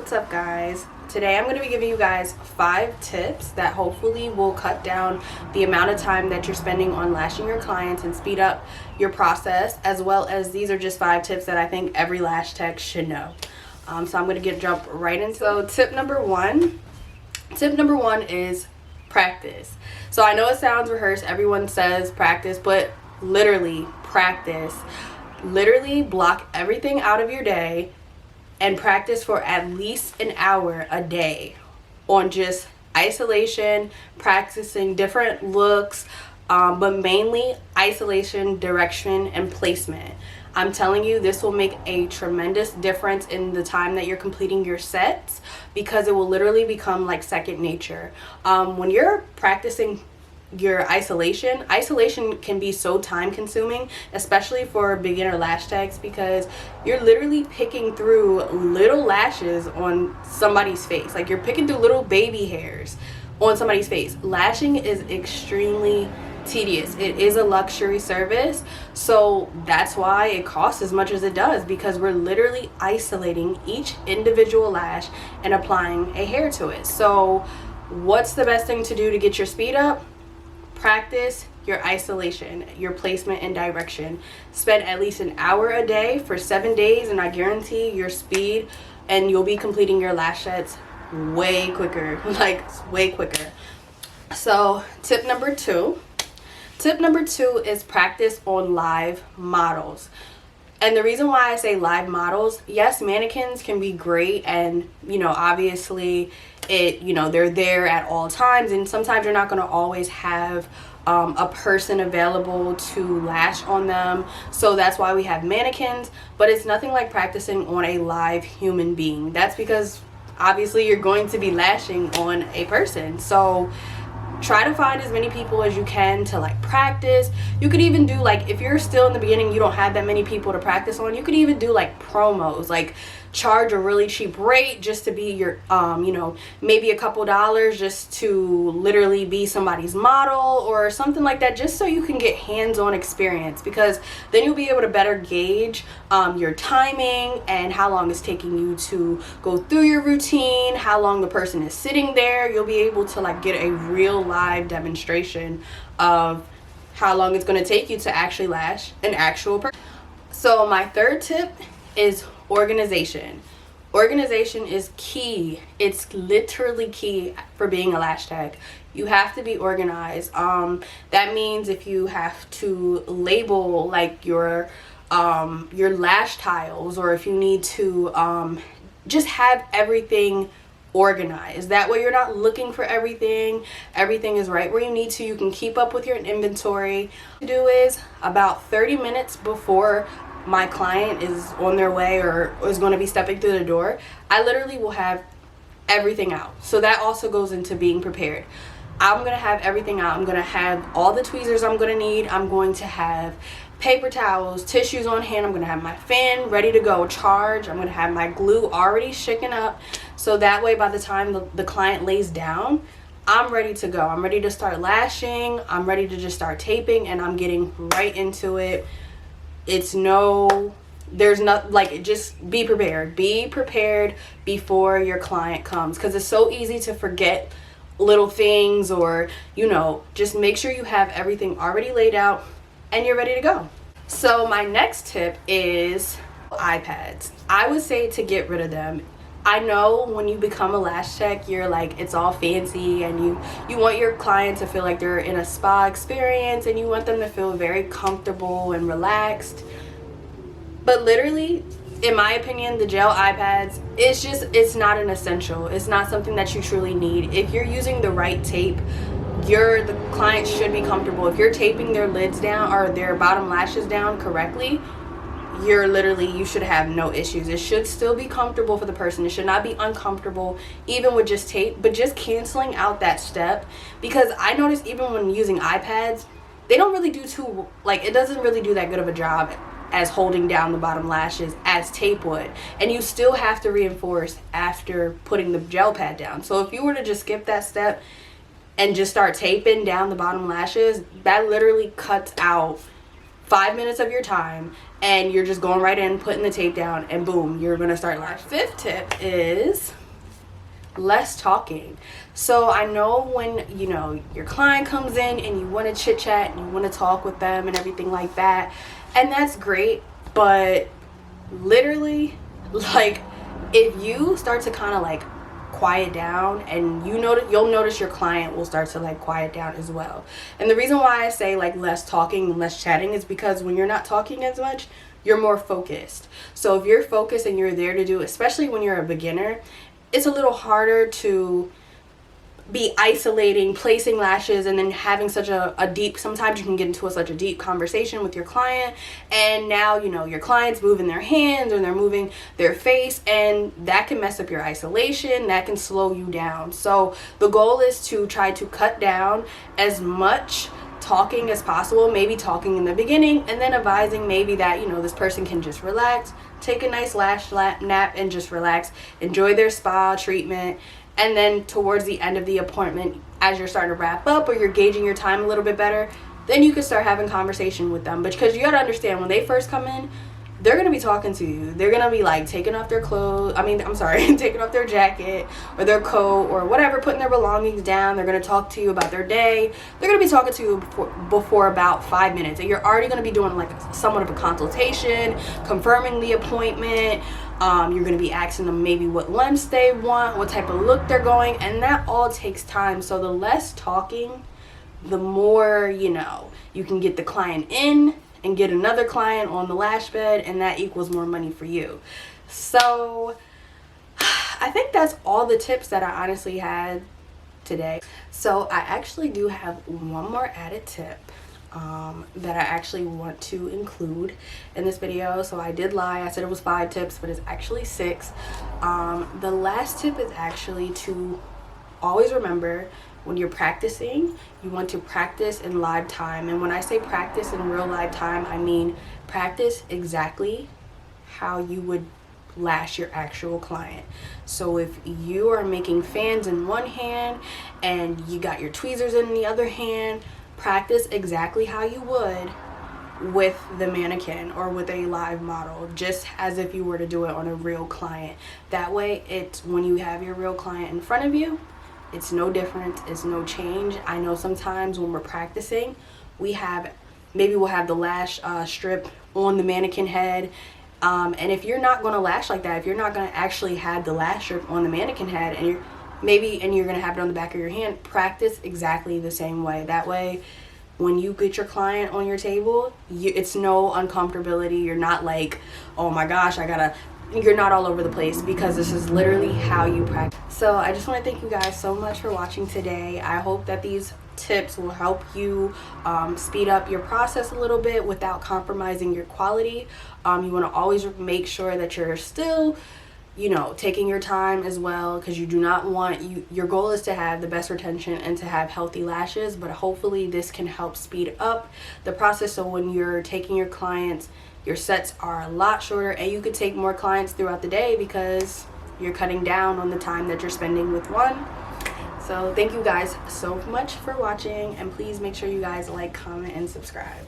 what's up guys? Today I'm going to be giving you guys 5 tips that hopefully will cut down the amount of time that you're spending on lashing your clients and speed up your process, as well as these are just 5 tips that I think every lash tech should know. So I'm going to jump right into tip number one. Tip number one is practice. So I know it sounds rehearsed, everyone says practice, but literally practice. Literally block everything out of your day and practice for at least an hour a day on just isolation, practicing different looks, but mainly isolation, direction, and placement. I'm telling you, this will make a tremendous difference in the time that you're completing your sets, because it will literally become like second nature. When you're practicing your isolation can be so time consuming, especially for beginner lash techs, because you're literally picking through little lashes on somebody's face. Like, you're picking through little baby hairs on somebody's face. Lashing is extremely tedious. It is a luxury service, so that's why it costs as much as it does, because we're literally isolating each individual lash and applying a hair to it. So what's the best thing to do to get your speed up? Practice your isolation, your placement, and direction. Spend at least an hour a day for 7 days, and I guarantee your speed, and you'll be completing your lash sets way quicker, like way quicker. So tip number two is practice on live models. And the reason why I say live models, yes, mannequins can be great, and obviously they're there at all times, and sometimes you're not going to always have a person available to lash on them, so that's why we have mannequins. But it's nothing like practicing on a live human being. That's because obviously you're going to be lashing on a person, so try to find as many people as you can to practice. You could even do, if you're still in the beginning, you don't have that many people to practice on, you could even do promos, charge a really cheap rate just to be your maybe a couple dollars just to literally be somebody's model or something like that, just so you can get hands-on experience, because then you'll be able to better gauge your timing and how long it's taking you to go through your routine, how long the person is sitting there. You'll be able to get a real live demonstration of how long it's going to take you to actually lash an actual person. So my third tip is organization. Organization is key. It's literally key for being a lash tech. You have to be organized. That means if you have to label your lash tiles, or if you need to just have everything organized. That way you're not looking for everything. Everything is right where you need to. You can keep up with your inventory. What you do is, about 30 minutes before my client is on their way or is going to be stepping through the door, I literally will have everything out. So that also goes into being prepared. I'm going to have everything out. I'm going to have all the tweezers I'm going to need. I'm going to have paper towels, tissues on hand. I'm going to have my fan ready to go, charge. I'm going to have my glue already shaken up, so that way by the time the client lays down, I'm ready to go. I'm ready to start lashing. I'm ready to just start taping, and I'm getting right into it. Just be prepared. Be prepared before your client comes, because it's so easy to forget little things, or just make sure you have everything already laid out and you're ready to go. So my next tip is iPads. I would say to get rid of them. I know when you become a lash tech, you're it's all fancy, and you want your client to feel like they're in a spa experience, and you want them to feel very comfortable and relaxed. But literally, in my opinion, the gel iPads, it's not an essential. It's not something that you truly need. If you're using the right tape, the client should be comfortable. If you're taping their lids down or their bottom lashes down correctly, you should have no issues. It should still be comfortable for the person. It should not be uncomfortable, even with just tape, but just canceling out that step. Because I noticed even when using iPads, they don't really do it doesn't really do that good of a job as holding down the bottom lashes as tape would, and you still have to reinforce after putting the gel pad down. So if you were to just skip that step and just start taping down the bottom lashes, that literally cuts out 5 minutes of your time, and you're just going right in, putting the tape down, and boom, you're gonna start lashing. Fifth tip is less talking. So I know when, you know, your client comes in and you want to chit chat and you want to talk with them and everything like that, and that's great, but literally, like, if you start to kind of like quiet down, and you'll notice your client will start to like quiet down as well. And the reason why I say like less talking and less chatting is because when you're not talking as much, you're more focused. So if you're focused and you're there to do, especially when you're a beginner, it's a little harder to be isolating, placing lashes, and then having such a deep, sometimes you can get into such a deep conversation with your client, and now, you know, your client's moving their hands or they're moving their face, and that can mess up your isolation, that can slow you down. So the goal is to try to cut down as much talking as possible, maybe talking in the beginning, and then advising maybe that, you know, this person can just relax, take a nice lash nap and just relax, enjoy their spa treatment. And then towards the end of the appointment, as you're starting to wrap up or you're gauging your time a little bit better, then you can start having conversation with them. But because you got to understand, when they first come in, they're going to be talking to you. They're going to be like taking off their clothes. Taking off their jacket or their coat or whatever, putting their belongings down. They're going to talk to you about their day. They're going to be talking to you before about 5 minutes. And you're already going to be doing like somewhat of a consultation, confirming the appointment. You're going to be asking them maybe what lengths they want, what type of look they're going, and that all takes time. So the less talking, the more, you know, you can get the client in and get another client on the lash bed, and that equals more money for you. So I think that's all the tips that I honestly had today. So I actually do have one more added tip that I actually want to include in this video. So I did lie, I said it was 5 tips, but it's actually 6. The last tip is actually to always remember, when you're practicing, you want to practice in live time. And when I say practice in real live time, I mean practice exactly how you would lash your actual client. So if you are making fans in one hand and you got your tweezers in the other hand, practice exactly how you would with the mannequin or with a live model, just as if you were to do it on a real client. That way, it's when you have your real client in front of you, it's no different, it's no change. I know sometimes when we're practicing, we'll have the lash strip on the mannequin head, and if you're not going to lash like that, if you're not going to actually have the lash strip on the mannequin head, and you're going to have it on the back of your hand, practice exactly the same way. That way, when you get your client on your table, it's no uncomfortability. You're not like, oh my gosh, you're not all over the place, because this is literally how you practice. So I just want to thank you guys so much for watching today. I hope that these tips will help you speed up your process a little bit without compromising your quality. You want to always make sure that you're still, you know, taking your time as well, because you do not want your goal is to have the best retention and to have healthy lashes. But hopefully this can help speed up the process, so when you're taking your clients, your sets are a lot shorter, and you could take more clients throughout the day because you're cutting down on the time that you're spending with one. So thank you guys so much for watching, and please make sure you guys like, comment, and subscribe.